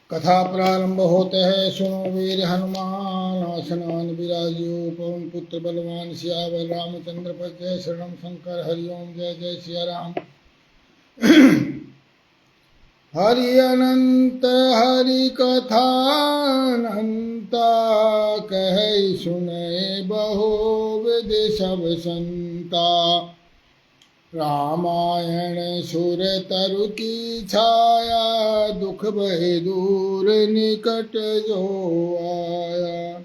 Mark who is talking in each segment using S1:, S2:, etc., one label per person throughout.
S1: कथा प्रारंभ होते है। सुनो वीर हनुमान आसनान विराजियो पवन पुत्र बलवान सियावर रामचंद्र पर जय शरणम शंकर हरिओम जय जय सिया राम। हरि अनंत हरि कथा अनंता कह सुने बहु विद सब संता। रामायण सुर तरु की छाया दुख भय दूर निकट जो आया।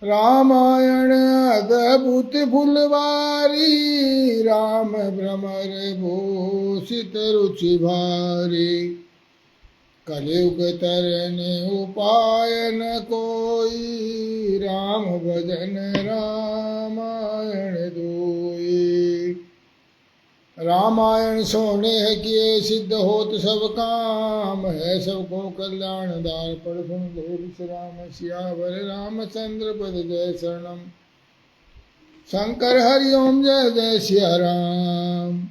S1: रामायण अद्भुत फुलवारी राम भ्रमर भूषित रुचि भारी। कलयुग तरने उपाय न कोई राम भजन रामायण दोई। रामायण सोने किए सिद्ध होत सब काम है सबको कल्याण दार पढ़ सुन लो विश्राम। सियावर रामचंद्र पद जय शरणम शंकर हरिओम जय जय सिया राम।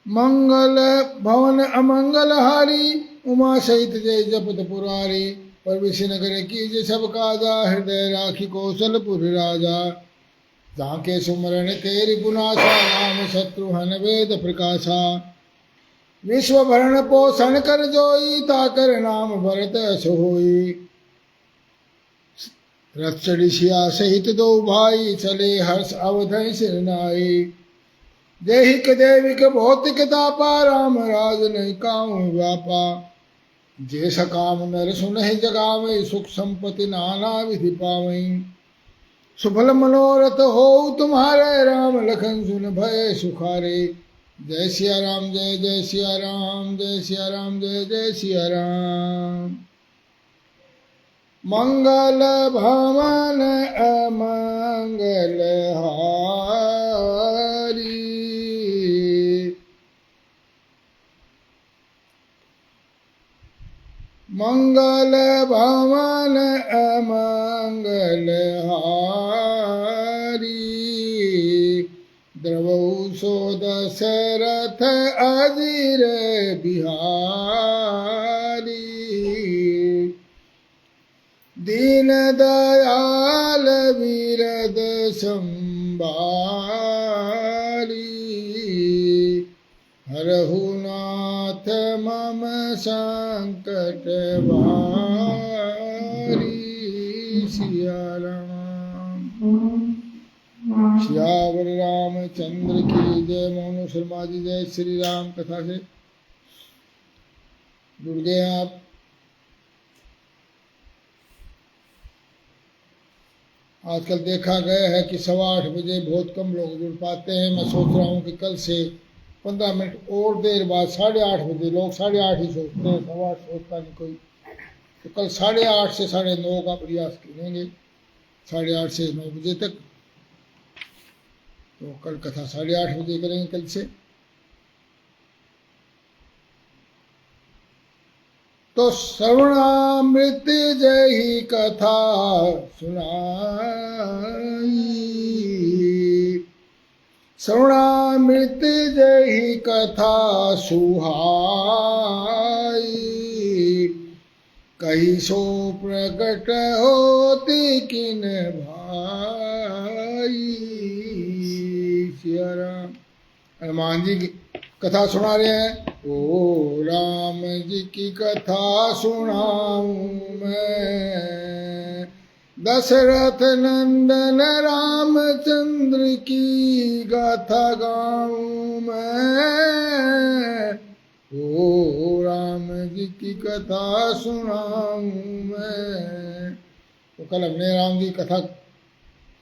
S1: मंगल भवन अमंगल हारी उमा सहित जय जपत पुरारी। पर विषय नगर कीजे सब काजा हृदय राखी कौशलपुर राजा। जाके सुमरण तेरी पुनासा राम शत्रुहन वेद प्रकाशा। विश्व भरण पोषण कर जोई ताकर नाम भरत सोई। रथ चढ़ी सिया सहित दो भाई चले हर्ष अवधि सिरनाई। देहिक देविक भौतिक तापा राम राज नहीं काहू व्यापा। जे सकाम नर सुनहि जगावै सुख संपत्ति नाना विधि पावै। सुफल मनोरथ हो तुम्हारे राम लखन सुन भय सुखारे। जय सिया राम जय जय सिया राम जय सिया राम जय जय सिया राम। मंगल भवन अमंगल हारी। मंगल भवन अमंगल हारी। द्रवौ सो दशरथ अजीर बिहारी। दीन दयाल विरद संबारी। हरहु नाथ मम संकट भारी। सिया राम सियावर रामचंद्र की जय। मोनू शर्मा जी जय श्री राम कथा से जुड़ गए आप। आजकल देखा गया है कि 8:15 बजे बहुत कम लोग जुड़ पाते हैं। मैं सोच रहा हूँ कि कल से 15 मिनट और देर बाद 8:30 बजे लोग 8:30 ही सोचते हैं 8:15 सोचता नहीं कोई। तो कल 8:30 से 9:30 का प्रयास करेंगे 8:30 से 9 बजे तक। तो कल कथा 8:30 बजे करेंगे कल से। तो श्रवणामृत जय कथा सुनाई। श्रवणामृत जय कथा सुहाई। कही सो प्रकट होती किन भाई। सिया राम। हनुमान जी की कथा सुना रहे हैं। ओ राम जी की कथा सुनाऊं मैं। दशरथ नंदन रामचंद्र की गाथा गाऊं मैं। ओ राम जी की कथा सुनाऊं मैं। तो कल हमने राम जी कथा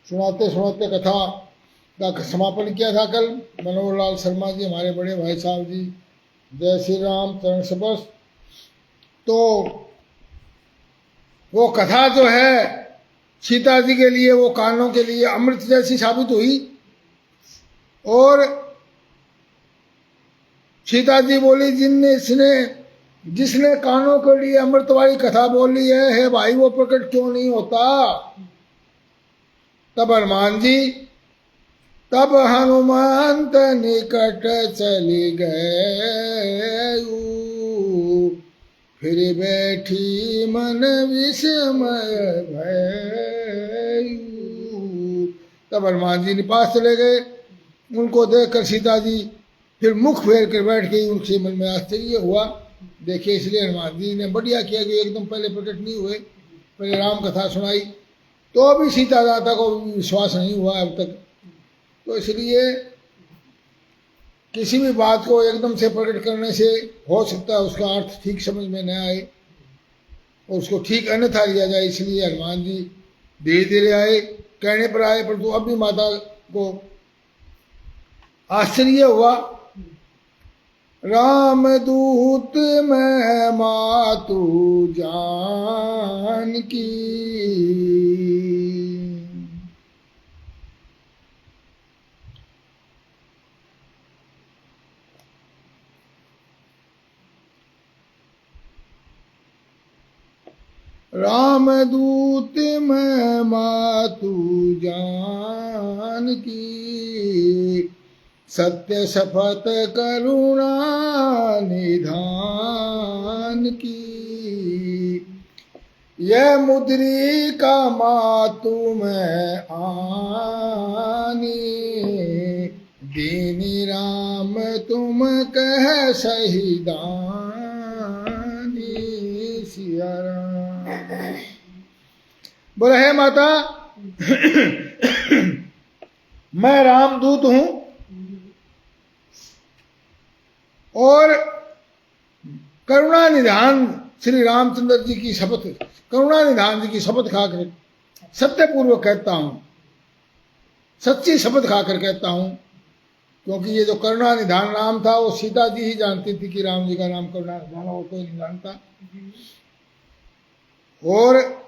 S1: सुनाते सुनाते कथा का समापन किया था। कल मनोहर लाल शर्मा जी हमारे बड़े भाई साहब जी जय श्री राम चरण स्पर्श। तो वो कथा जो है सीता जी के लिए वो कानों के लिए अमृत जैसी साबित हुई। और सीता जी बोली जिसने कानों के लिए अमृत वाली कथा बोली है भाई वो प्रकट क्यों नहीं होता। तब हनुमान जी तब हनुमंत निकट चली गए, फिर बैठी मन विस्मय भय। तब हनुमान जी पास चले गए, उनको देखकर सीता जी फिर मुख फेर कर बैठ गई। उनसे मन में आश्चर्य हुआ। देखिए, इसलिए हनुमान जी ने बढ़िया किया कि एकदम पहले प्रकट नहीं हुए, पहले राम कथा सुनाई, तो अभी सीता माता को विश्वास नहीं हुआ अब तक। तो इसलिए किसी भी बात को एकदम से प्रकट करने से हो सकता है उसका अर्थ ठीक समझ में न आए और उसको ठीक अन्यथा लिया जाए। इसलिए हनुमान जी धीरे धीरे आए, कहने पर आए, परंतु अब भी माता को आश्चर्य हुआ। राम दूत मैं मातु जान की, राम दूत मैं मातु जान की, सत्य शपथ करुणा निधान की, यह मुद्रिका मातु में आनी, दीनी राम तुम कह सही दानी। सिया राम। बोले, हे माता, मैं रामदूत हूं और करुणा निधान श्री रामचंद्र जी की शपथ, करुणा निधान जी की शपथ खाकर सत्यपूर्वक कहता हूं, सच्ची शपथ खाकर कहता हूं, क्योंकि ये जो करुणा निधान नाम था वो सीता जी ही जानती थी कि राम जी का नाम करुणा निधान, वो कोई नहीं जानता। और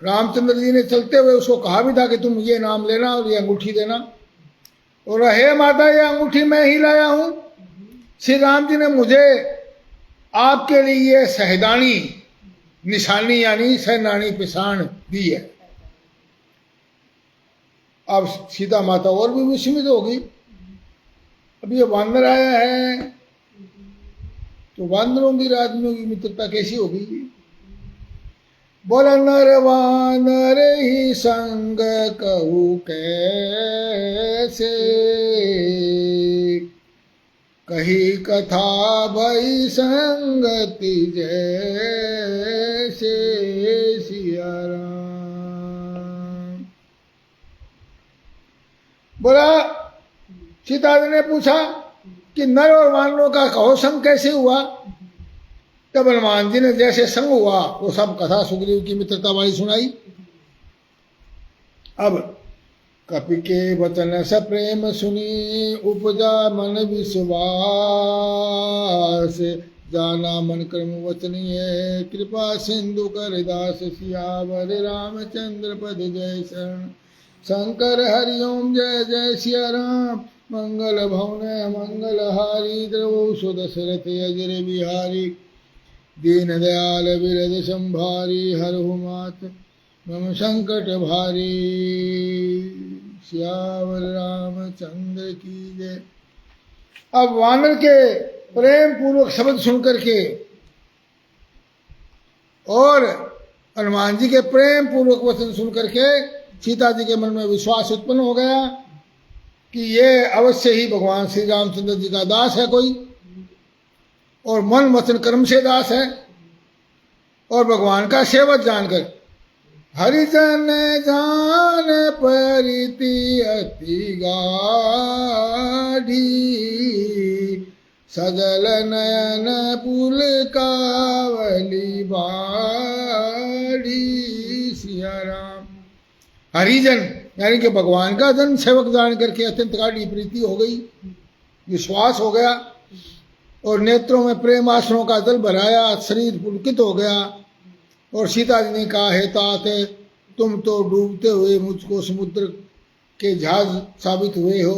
S1: रामचंद्र जी ने चलते हुए उसको कहा भी था कि तुम ये नाम लेना और ये अंगूठी देना। और हे माता, ये अंगूठी मैं ही लाया हूं। श्री राम जी ने मुझे आपके लिए सहदानी निशानी यानी सहनानी पिशान दी है। अब सीता माता और भी विस्मित होगी। अब ये वानर आया है तो वानरों की आदमियों की मित्रता कैसी होगी। बोला, नर वानर ही संग कहू कैसे, कही कथा भई संगति जैसे। सिया राम। बोला, सीता जी ने पूछा कि नर और वानरों का कहो संग कैसे हुआ। तब हनुमान जी ने जैसे संग हुआ वो सब कथा सुग्रीव की मित्रता वाली सुनाई। अब कपि के वचन स प्रेम सुनी, उपजा मन विश्वास, जाना मन कर्म वचनीय, कृपा सिंधु कर दास। सियावर रामचंद्र पद जय शरण, शंकर हरिओम जय जय सिया राम। मंगल भवन मंगल हारी, द्रवो सुदशरथ अजर बिहारी, दीन दयाल विरद संभारी, हरहु मात मम संकट भारी। सियावर रामचंद्र की जय। अब वानर के प्रेम पूर्वक शब्द सुनकर के और हनुमान जी के प्रेम पूर्वक वचन सुनकर के सीता जी के मन में विश्वास उत्पन्न हो गया कि ये अवश्य ही भगवान श्री रामचंद्र जी का दास है कोई, और मन वचन कर्म से दास है और भगवान का सेवक जानकर। हरिजन जान परिति अति गाढ़ी, सजल नयन पुल कावली बाड़ी। सिया राम। हरिजन यानी कि भगवान का जन सेवक जान करके अत्यंत गाढ़ी प्रीति हो गई, विश्वास हो गया और नेत्रों में प्रेम आंसुओं का जल भराया, शरीर पुलकित हो गया। और सीता जी ने कहा, हे तात, तुम तो डूबते हुए मुझको समुद्र के जहाज साबित हुए हो।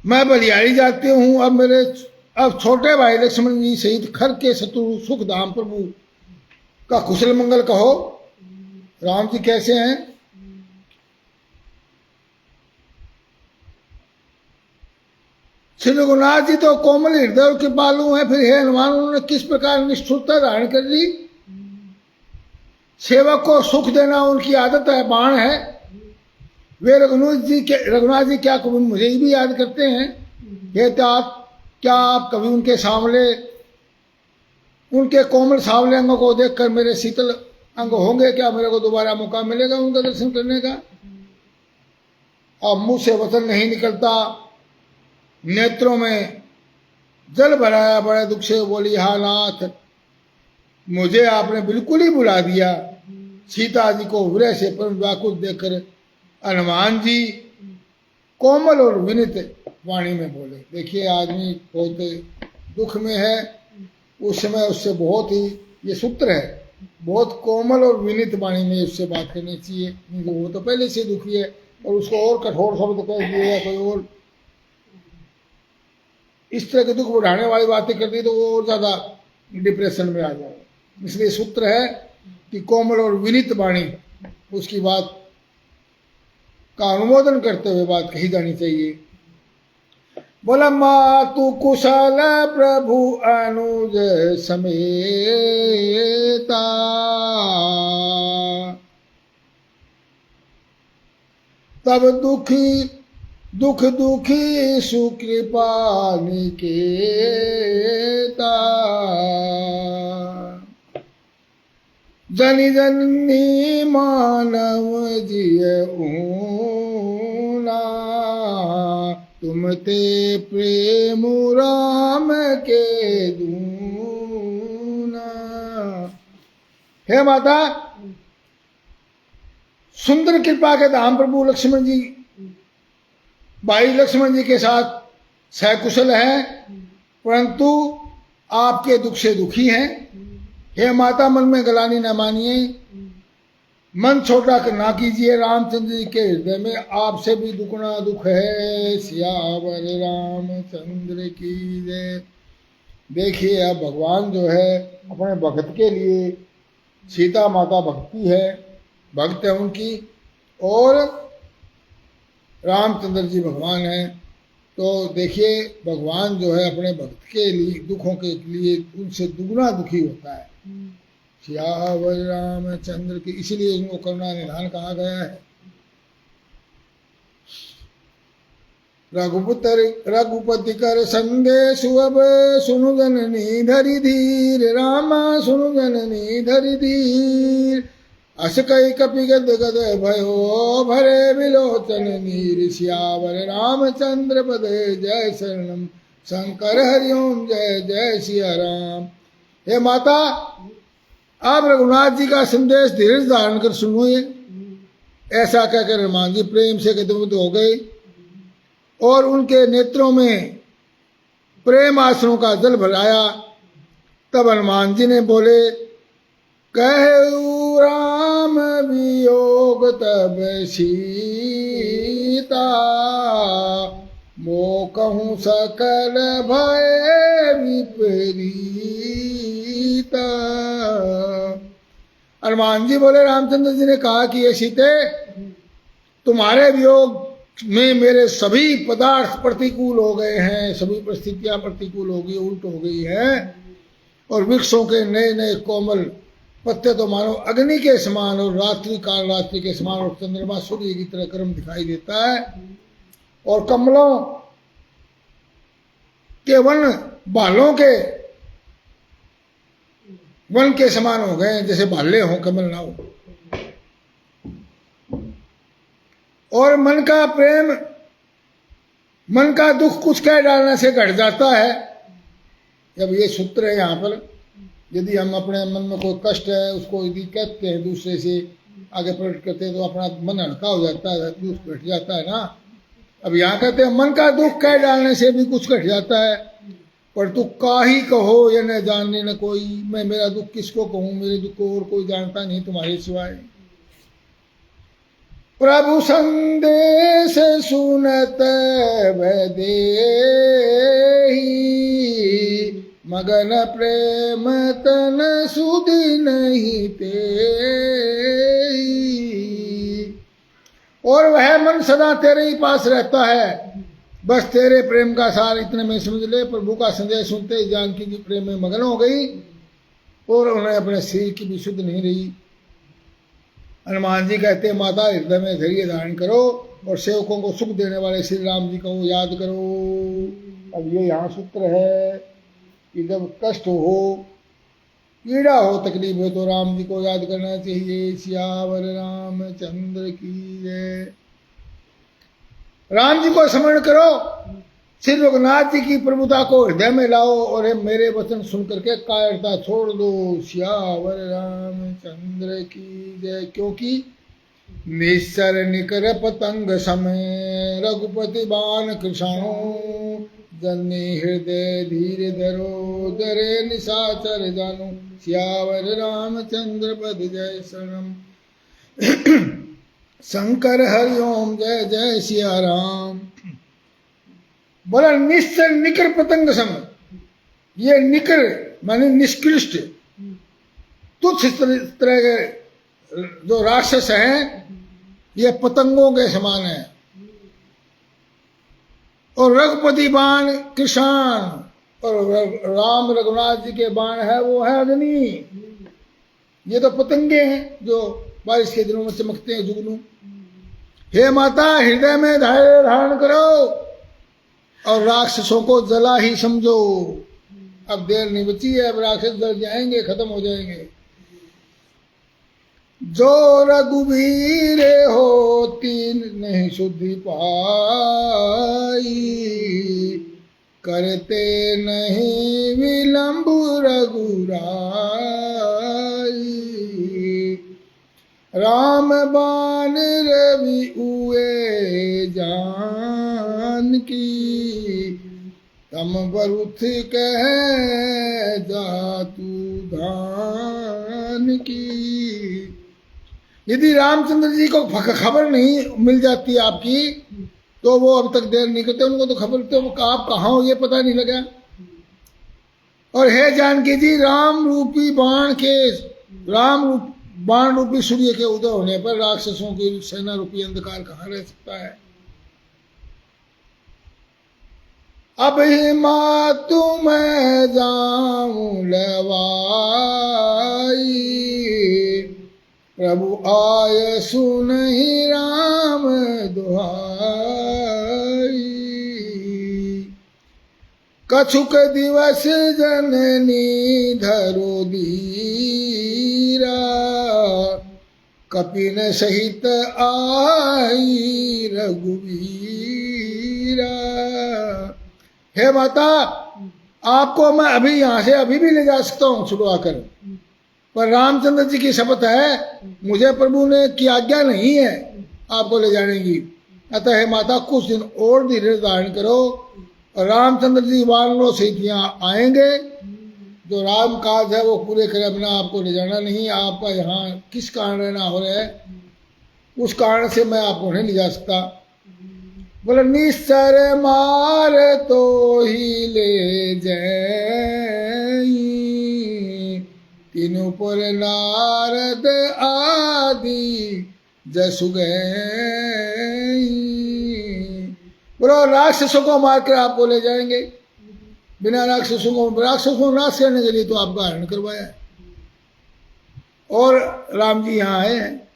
S1: मैं बलिहारी जाती हूँ। अब छोटे भाई लक्ष्मण जी सहित खर के शत्रु सुख धाम प्रभु का कुशल मंगल कहो। राम जी कैसे हैं? श्री रघुनाथ जी तो कोमल हृदय के बालू हैं, फिर हे हनुमान उन्होंने किस प्रकार निष्ठुरता धारण कर ली। सेवक को सुख देना उनकी आदत है, बाण है। वे रघुनाथ जी क्या कभी मुझे भी याद करते हैं? क्या आप कभी उनके सांवले, उनके कोमल सांवले अंगों को देखकर मेरे शीतल अंग होंगे क्या? मेरे को दोबारा मौका मिलेगा उनका दर्शन करने का? अब मुंह से वचन नहीं निकलता, नेत्रों में जल भराया, बड़े दुख से बोली, हा नाथ मुझे आपने बिल्कुल ही बुला दिया। सीता जी को विरह से परम व्याकुल देखकर हनुमान जी कोमल और विनित वाणी में बोले। देखिए आदमी बहुत दुख में है, उस समय उससे बहुत ही, ये सूत्र है, बहुत कोमल और विनित वाणी में उससे बात करनी चाहिए। वो तो पहले से दुखी है और उसको और कठोर शब्द कह दिए या कोई और इस तरह के दुख बढ़ाने वाली बातें कर दी तो वो और ज्यादा डिप्रेशन में आ जाए। इसलिए सूत्र है कि कोमल और विनित वाणी, उसकी बात का अनुमोदन करते हुए बात कही जानी चाहिए। बोला मातु कुशल प्रभु अनुज समेता, तब दुख दुखी सुकृपा निकेता। जनि जननी मानव जिय ऊना, तुम ते प्रेम राम के दूना। हे माता, सुंदर कृपा के धाम प्रभु लक्ष्मण जी, भाई लक्ष्मण जी के साथ सकुशल हैं, परंतु आपके दुख से दुखी हैं। हे माता, मन में गलानी न मानिए, मन छोटा ना कीजिए। रामचंद्र जी के हृदय में आपसे भी दुगना दुख है। सियावर रामचंद्र की जय। देखिए अब भगवान जो है अपने भक्त के लिए, सीता माता भक्ति है, भक्त है उनकी, और रामचंद्र जी भगवान हैं। तो देखिए भगवान जो है अपने भक्त के लिए, दुखों के लिए उनसे दुगना दुखी होता है। सियावर रामचंद्र की, इसीलिए उनको करुणा निधान कहा गया है। रघुपति कर संदेश अब सुनु जननी धरि धीर, रामा सुनु जननी धरि धीर। अस कई कपि गद गद भयो, भरे विलोचन नीर। सियावर रामचंद्र पद जय शरणम, शंकर हरिओम जय जय सिया राम। हे माता, आप रघुनाथ जी का संदेश धीरज धारण कर सुनिए। ऐसा कहकर हनुमान जी प्रेम से गदगद हो गए और उनके नेत्रों में प्रेम आंसुओं का जल भराया। तब हनुमान जी ने बोले, कहु राम वियोग तब सीता, मो कहूँ सकल भय विपरीता। हनुमान जी बोले, रामचंद्र जी ने कहा कि ये सीते, तुम्हारे वियोग में मेरे सभी पदार्थ प्रतिकूल हो गए हैं, सभी परिस्थितियां प्रतिकूल हो गई, उल्ट हो गई हैं, और वृक्षों के नए नए कोमल पत्ते तो मानो अग्नि के समान और रात्रि काल रात्रि के समान और चंद्रमा सूर्य की तरह गर्म दिखाई देता है, और कमलों के वन बालों के वन के समान हो गए, जैसे भाले हों कमल ना हो। और मन का प्रेम, मन का दुख कुछ कह डालने से घट जाता है। जब ये सूत्र है यहाँ पर, यदि हम अपने मन में कोई कष्ट है उसको यदि कहते हैं, दूसरे से आगे प्रकट करते हैं, तो अपना मन हल्का हो जाता है, दुख घट जाता है ना। अब यहाँ कहते हैं मन का दुख कह डालने से भी कुछ घट जाता है, पर तू काही कहो ये न जानने न कोई, मैं मेरा दुख किसको कहूँ, मेरे दुख को और कोई जानता नहीं तुम्हारे सिवाय। प्रभु संदेश सुनत देहि, मगन प्रेम तन सुधि नहीं तेहि। और वह मन सदा तेरे ही पास रहता है, बस तेरे प्रेम का सार इतने में समझ ले। प्रभु का संदेश सुनते ही जानकी जी प्रेम में मगन हो गई और उन्हें अपने शरीर की भी शुद्ध नहीं रही। हनुमान जी कहते माता हृदय में धैर्य धारण करो और सेवकों को सुख देने वाले श्री राम जी को याद करो। अब ये यहाँ सूत्र है कि जब कष्ट हो, पीड़ा हो, तकलीफ हो तो राम जी को याद करना चाहिए। सियावर रामचंद्र की जय। राम जी को स्मरण करो, श्री रघुनाथ जी की प्रभुता को हृदय में लाओ और मेरे वचन सुन करके कायरता छोड़ दो। सियावर रामचंद्र की जय। क्योंकि निश्चर निकर पतंग समय रघुपति बाण कृष्णो जन्य हृदय धीर धरो दरे निशाचर जानो। सियावर रामचंद्र पद जय शरणम। शंकर हरिओम जय जय सिया राम। बोला निश्चर निकर पतंग सम। ये निकर माने निष्कृष्ट तुच्छ तरह के जो राक्षस हैं ये पतंगों के समान है। और रघुपति बाण किसान और राम रघुनाथ जी के बाण है वो है अग्नि। ये तो पतंगे हैं जो बारिश के दिनों में चमकते हैं जुगनू। हे माता हृदय में धैर्य धारण करो और राक्षसों को जला ही समझो। अब देर नहीं बची है, अब राक्षस जल जाएंगे, खत्म हो जाएंगे। जो रघुवीर होती नहीं शुद्धि पाई करते नहीं विलंब रघुराई। राम बाण रवि उए जान की तम बरुथ कह जातु धान की। यदि रामचंद्र जी को खबर नहीं मिल जाती आपकी तो वो अब तक देर नहीं करते। उनको तो खबर तो आप कहाँ हो ये पता नहीं लगा। और हे जानकी जी राम रूपी बाण के बाण रूपी सूर्य के उदय होने पर राक्षसों की सेना रूपी अंधकार कहाँ रह सकता है। अब ही मातु मैं जाऊं लवाई प्रभु आय सुनहि राम दुहाई। कछुक दिवस जननी धरो धीरा कपिन सहित आई रघुवीरा। हे माता आपको मैं अभी यहाँ से अभी भी ले जा सकता हूँ छुड़वा कर, पर रामचंद्र जी की शपथ है मुझे प्रभु ने की आज्ञा नहीं है आपको ले जाने की। अतः हे माता कुछ दिन और धीरे धारण करो और रामचंद्र जी वानरों से यहाँ आएंगे। जो राम काज है वो पूरे करे, बिना आपको ले जाना नहीं। आपका यहाँ किस कारण रहना हो रहा है उस कारण से मैं आपको नहीं ले जा सकता। बोले निश्चर मार तो ही ले जाई तीनों पर नारद आदि जसु गए। बोलो राक्षसों को मारकर आपको ले जाएंगे। बिना राक्षसों को नाश करने के लिए तो आपका हरण करवाया है। और राम जी यहाँ आए हैं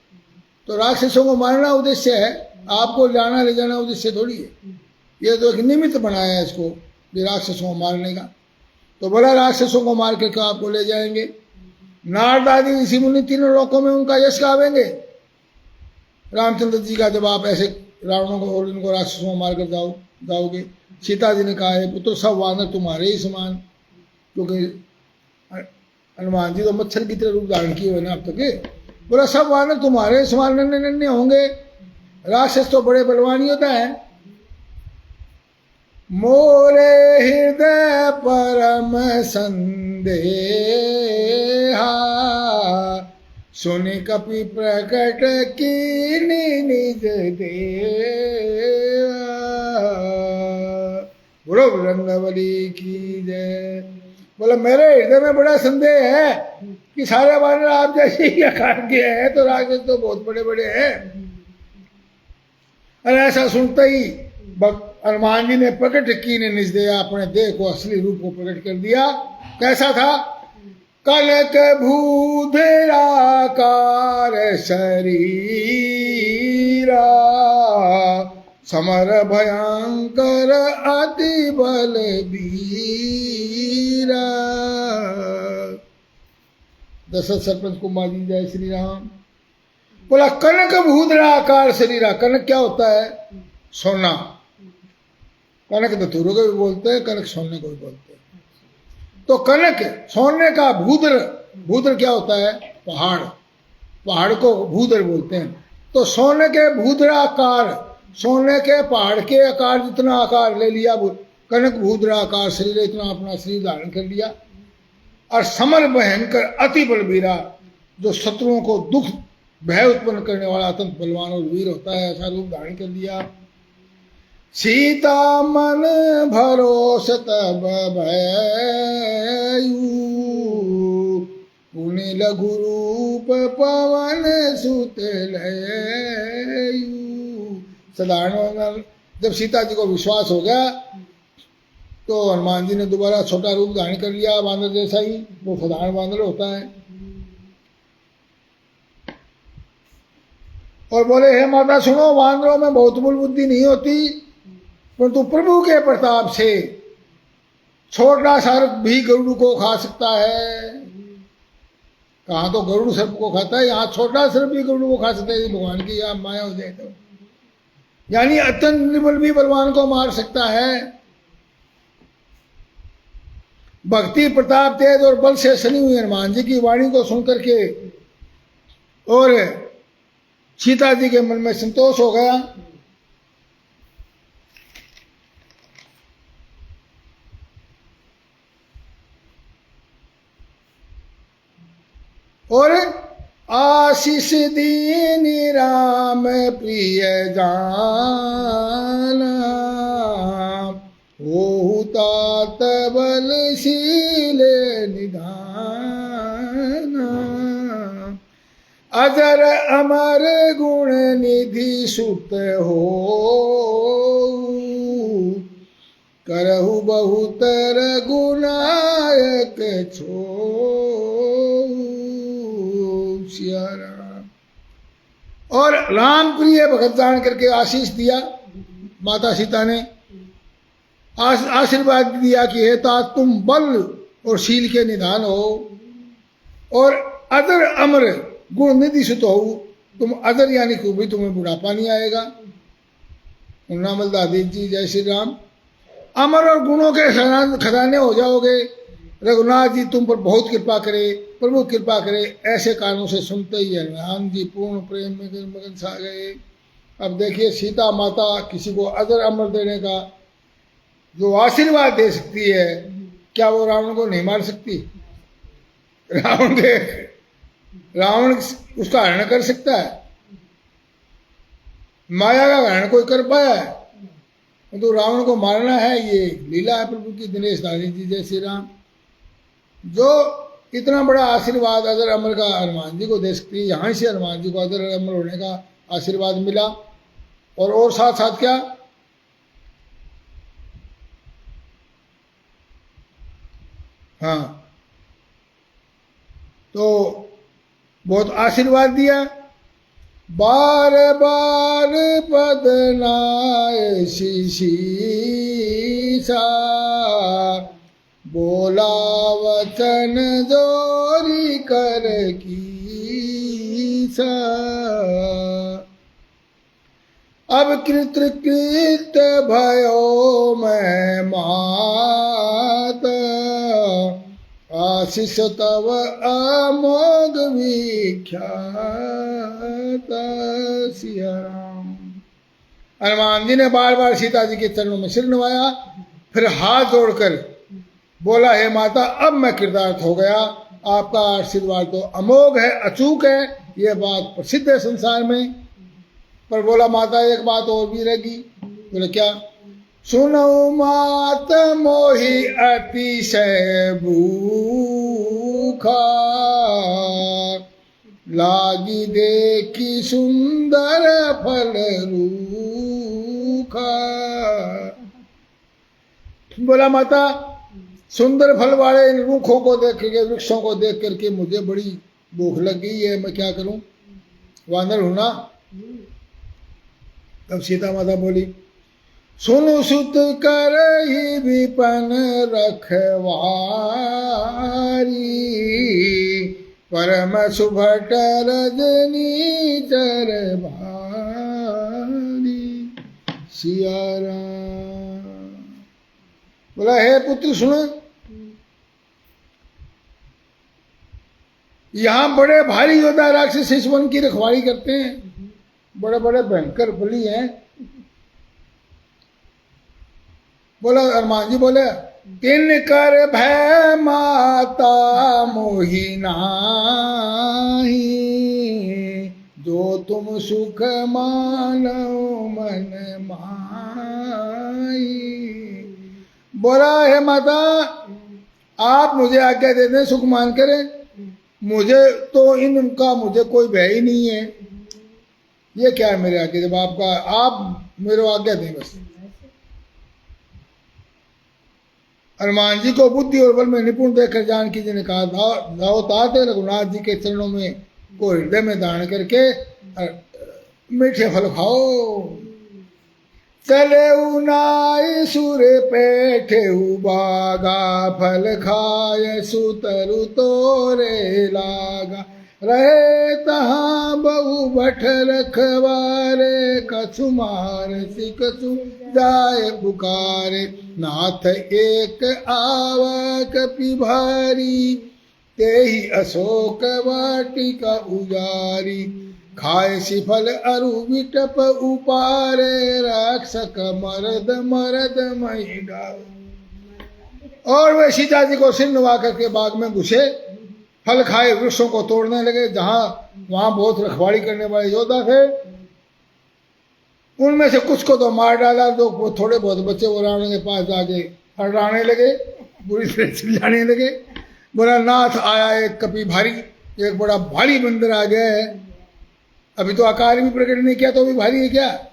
S1: तो राक्षसों को मारना उद्देश्य है, आपको लाना ले जाना उद्देश्य थोड़ी है। ये तो एक निमित्त बनाया है इसको राक्षसों को मारने का। तो बोला राक्षसों को मार के आपको ले जाएंगे। नारद आदि ऋषि मुनि तीनों लोकों में उनका यश गावेंगे रामचंद्र जी का। जब आप ऐसे रावणों को और इनको राक्षसों को मारकर जाओगे। सीता जी ने कहा है पुत्र सब वानर तुम्हारे ही समान, क्योंकि हनुमान जी तो मच्छर की तरह रूप धारण किए हुए ना अब तक। बोला सब वानर तुम्हारे समान नन्हे नन्हे होंगे, राक्षस तो बड़े बलवान होता है। मोरे हृदय परम संदेहा सुनि कपि प्रकट कीनी निज देवा। बोलो रंगवली की जय। बोला मेरे हृदय में बड़ा संदेह है कि सारे वानर आप जैसे ही आकार के हैं, तो राक्षस तो बहुत बड़े बड़े हैं। और ऐसा सुनते ही हनुमान जी ने प्रकट की ने निज दिया, अपने देह को असली रूप को प्रकट कर दिया। कैसा था? कनक भूधराकार शरीरा, समर भयंकर अति बलबीरा। दशरथ सरपंच को मार दी जय श्री राम। बोला कनक भूधराकार शरीरा। कनक क्या होता है? सोना। कनक धतूरे को भी बोलते हैं, कनक सोने को भी बोलते हैं। तो कनक सोने का, भूधर, भूधर क्या होता है? पहाड़। पहाड़ को भूधर बोलते हैं। तो सोने के भूधराकार, सोने के पहाड़ के आकार जितना आकार ले लिया, कनक भूधराकार शरीर, इतना अपना शरीर धारण कर लिया। और समर भयंकर अति बलबीरा, जो शत्रुओं को दुख भय उत्पन्न करने वाला अत्यंत बलवान और वीर होता है, ऐसा रूप धारण कर लिया। सीता मन भरोस तब भयऊ, पुनि लघु रूप पवन सुत लयऊ। साधारण जब सीता जी को विश्वास हो गया तो हनुमान जी ने दोबारा छोटा रूप धारण कर लिया, बांदर जैसा ही। वो साधारण बांदर होता है। और बोले हे माता सुनो, बांदरों में बहुत बल बुद्धि नहीं होती, परंतु प्रभु के प्रताप से छोटा सर्प भी गरुड़ को खा सकता है। कहाँ तो गरुड़ सर्प को खाता है, यहाँ छोटा सर्प भी गरुड़ को खा सकता है। भगवान की यहाँ माया हो जाए तो, यानी अत्यंत निर्बल भी बलवान को मार सकता है। भक्ति प्रताप तेज और बल से सनी हुई हनुमान जी की वाणी को सुनकर के और सीता जी के मन में संतोष हो गया। और आशीष दीन राम प्रिय जाना, तात बलशील निधाना। अजर अमर गुण निधि सुत हो, करहु बहुतर गुनायक छो। और राम प्रिय भगत जान करके आशीष दिया। माता सीता ने आशीर्वाद दिया कि हे तात तुम बल और शील के निधान हो, और अदर अमर गुण निधि सुत हो। तुम अदर यानी कि भी तुम्हें बुढ़ापा नहीं आएगा। नामल दादी जी जय श्री राम। अमर और गुणों के खजाने हो जाओगे। रघुनाथ जी तुम पर बहुत कृपा करे, प्रभु कृपा करे। ऐसे कानों से सुनते ही हनुमान जी पूर्ण प्रेम में मगन सा गए। अब देखिए सीता माता किसी को अदर अमर देने का जो आशीर्वाद दे सकती है, क्या वो रावण को नहीं मार सकती? रावण उसका हरण कर सकता है? माया का हरण कोई कर पाया है? तो रावण को मारना है, ये लीला है प्रभु की। दिनेश दानी जी जय श्री राम। जो इतना बड़ा आशीर्वाद अदर अमर का हनुमान जी को दे सकती है, यहाँ से हनुमान जी को अदर अमर होने का आशीर्वाद मिला। और साथ साथ क्या, हाँ, तो बहुत आशीर्वाद दिया। बार बार बदनाए शीशा, बोला वचन जोरी कर कीसा। अब कृत भयो मैं मात, आशीष तव अमोघ विख्यात। सिया राम। हनुमान जी ने बार बार सीता जी के चरणों में सिर नवाया, फिर हाथ जोड़कर बोला हे माता अब मैं कृतार्थ हो गया। आपका आशीर्वाद तो अमोघ है, अचूक है, यह बात प्रसिद्ध है संसार में। पर बोला माता एक बात और भी रहेगी। बोले क्या? सुनो मात मोहि अतिशय भूखा, लागी देखी सुंदर फल रूखा। बोला माता सुंदर फल वाले इन रूखों को देख करके, वृक्षों को देख करके मुझे बड़ी भूख लग गई है, मैं क्या करूं, वानर हूं ना। तब सीता माता बोली सुनु सुत कर ही विपन रखवारी, परम सुभट रजनी चर भारी। सिया राम। बोला हे पुत्र सुनो, यहाँ बड़े भारी योद्धा राक्षस इस वन की रखवाली करते हैं, बड़े बड़े भयंकर बलि हैं। बोला हनुमान जी बोले तिन कर भय माता मोहि नाही, जो तुम सुख मानो मन माही। बोला हे माता आप मुझे आज्ञा दे दें, सुख मान करें, मुझे तो इनका मुझे कोई भय ही नहीं है। ये क्या है मेरे आज्ञा, जब आपका आप मेरे आज्ञा दें बस। हनुमान जी को बुद्धि और बल में निपुण देखकर जानकी जी ने कहा जाओ तात रघुनाथ जी के चरणों में को हृदय में धारण करके मीठे फल खाओ। चले उनाई सुरे पेठे बागा, फल खाए सुतरु तोरे लागा। रहे तहाँ बहु भट रखवारे, कछु मार सी कछु जाए पुकारे। नाथ एक आवक पिभारी, तेहि अशोक वाटिका उजारी। खाए सी फल अरु विटप उपारे, राक्षक मरद मरद मही डाल। और वे सीता जी को सिर नुवा करके बाग में घुसे, फल खाए वृक्षों को तोड़ने लगे। जहां वहां बहुत रखवाली करने वाले योद्धा थे, उनमें से कुछ को तो मार डाला, तो थोड़े बहुत बच्चे वो रावण के पास जाके हड़ाने लगे, बुरी तरह चिल्लाने लगे। बोला नाथ आया एक कपि भारी, एक बड़ा भारी बंदर आ गया है, अभी तो आकार भी प्रकट नहीं किया तो भी भारी है क्या।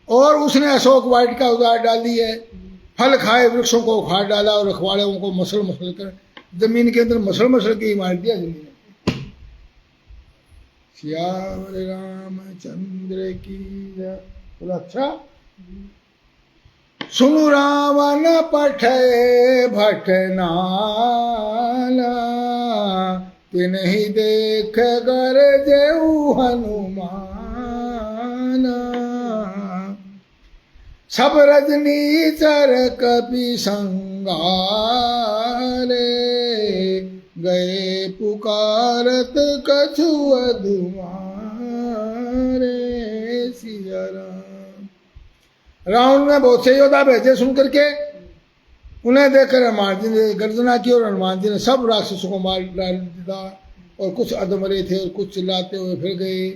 S1: और उसने अशोक वाटिका उजाड़ डाली है, फल खाए वृक्षों को उखाड़ डाला और रखवालों को मसल मसल कर जमीन के अंदर मसल मसल के ही मार दिया जमीन। श्याम रामचंद्र की जय। बोला अच्छा सुनु रावण पठे भटनाला, तिन्हि देख कर जेऊ हनुमाना। सब रजनी चर कपि संगारे, गए पुकारत कछु अधुमारे। सिया राम। रावण ने बहुत से योद्धा भेजे सुन करके, उन्हें देखकर हनुमान जी ने गर्जना की और हनुमान जी ने सब राक्षसों को मार डाल दिया। और कुछ अधमरे थे और कुछ चिल्लाते हुए फिर गए।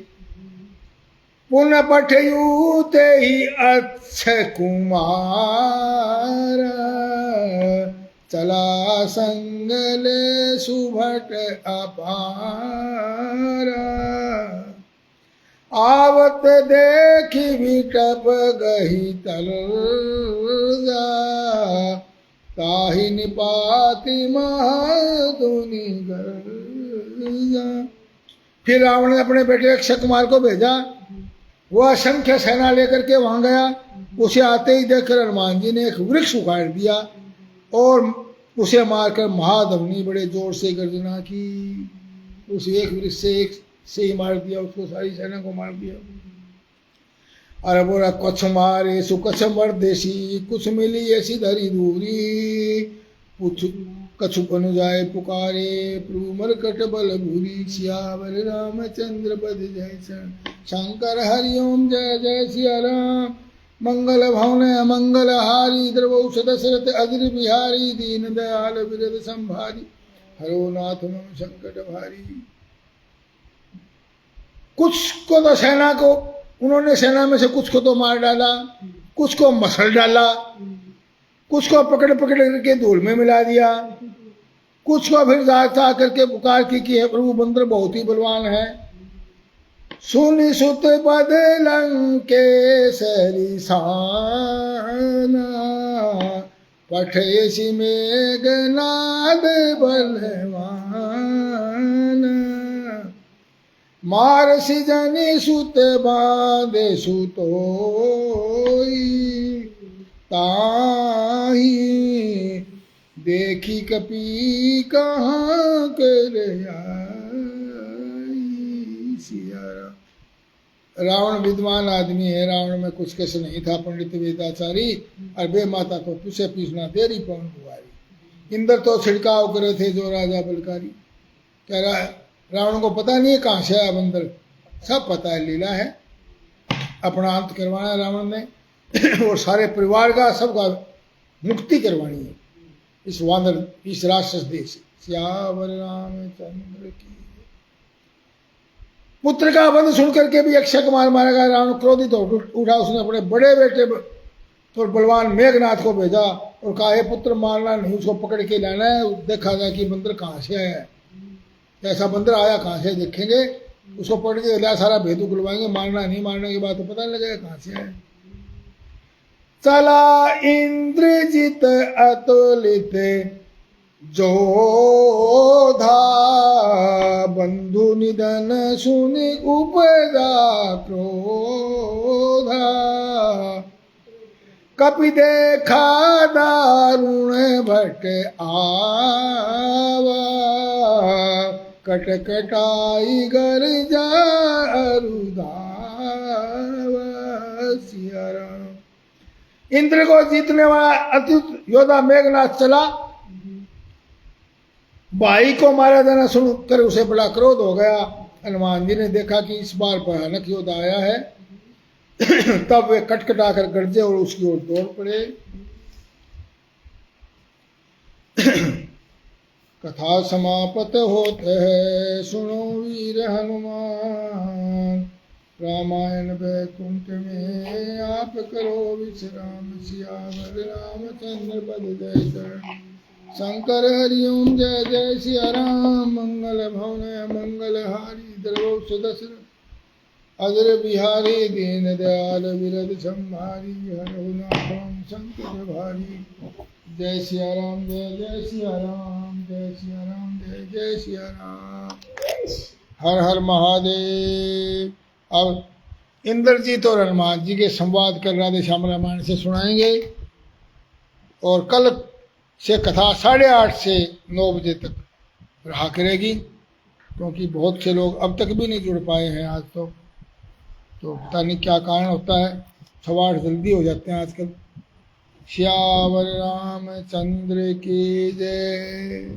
S1: पुण्य पठयूते ही अक्षय कुमार, चला संग ले सुभट अपार। आवत देखी विटप गही तलजा, ताहि निपाति महाधुनि गर्जा। फिर रावण ने अपने बेटे अक्षय कुमार को भेजा, वह असंख्य सेना लेकर के वहां गया। उसे आते ही देखकर हनुमान जी ने एक वृक्ष उखाड़ दिया और उसे मारकर महाधवनी बड़े जोर से गर्जना की। उस एक वृक्ष से ही मार दिया, उसको सारी सेना को मार दिया। अरे बोला कछ मारे सुकछ मरदेसी, कुछ मिली ऐसी धरी दूरी। कुछ कछु बन जाए पुकारे, प्रभु मरकट बल भूरी। सियावर रामचंद्र पद जय शंकर हरिओम जय जय सिया राम। मंगल भवन मंगल हारी, द्रवौ दशरथ अग्र बिहारी। दीन दयाल विरद संभारी, हरो नाथ मम संकट भारी। कुछ को तो सेना को उन्होंने सेना में से कुछ को तो मार डाला, कुछ को मसल डाला, कुछ को पकड़ पकड़ करके धूल में मिला दिया, कुछ को फिर जा करके पुकार की है प्रभु बंदर बहुत ही बलवान है। सुनि सुत पद लंकेसरी साना, पठेसी मेघनाद बलवान, मारसी जनि सुत बांधे सुतोई, ताही देखी कपि कहाँ कर आई। सिया राम। रावण विद्वान आदमी है, रावण में कुछ कैसे नहीं था, पंडित वेदाचारी, और बे माता को पीछे पीछना देरी पवन कुमारी। इंद्र तो छिड़काव करे थे जो राजा बलकारी। कह रहा है रावण को पता नहीं है कहाँ से आया बंदर, सब पता है, लीला है। अपना अंत करवाना रावण ने और सारे परिवार का सबका मुक्ति करवानी है इस वानर, इस राक्षस देश से। सियावर रामचंद्र की। पुत्र का वध सुन करके भी अक्षय कुमार मारा गया। रावण क्रोधित हो उठा, उसने अपने बड़े बेटे तो बलवान मेघनाथ को भेजा और कहा हे पुत्र मारना नहीं, उसको पकड़ के लाना है, देखा जाए कि बंदर कहाँ से आया है, ऐसा बंदर आया कहाँ से, देखेंगे, उसको पकड़ के ला, सारा भेद उगलवाएंगे, मारना नहीं, मारने के बाद तो पता नहीं लगेगा कहाँ से आया। चला इंद्रजित अतुलित जोधा, बंधु निधन सुनि उपजा क्रोधा, कपि देखा दारुण भट आवा, कटकटाई गर जा अरुधावा। सिया राम। इंद्र को जीतने वाला अत्युत योद्धा मेघनाथ चला, भाई को मारा जाना सुनकर उसे बड़ा क्रोध हो गया। हनुमान जी ने देखा कि इस बार भयानक योद्धा आया है, तब वे कटकटा कर गरजे और उसकी ओर दौड़ पड़े। कथा समाप्त होते है सुनो वीर हनुमान, रामायण वैकुंठ में आप करो विश्राम। सियावर रामचंद्र पद जय जय, शंकर हरिओम जय जय। सिया राम। मंगल भवन मंगल हारी, द्रवौ सुदशरथ अजर बिहारी, दीन दयाल विरद संहारी, हरहु नाथम संकट भारी। जय सिया राम जय जय सिया राम, जय सिया राम जय जय सिया राम। हर हर महादेव। अब इंद्रजीत और हनुमान जी के संवाद कल राधे श्याम रामायण से सुनाएंगे, और कल से कथा 8:30 से 9 बजे तक रहा करेगी, क्योंकि बहुत से लोग अब तक भी नहीं जुड़ पाए हैं आज तो पता नहीं क्या कारण होता है, 8:15 जल्दी हो जाते हैं आजकल। श्यावर रामचंद्र की जय।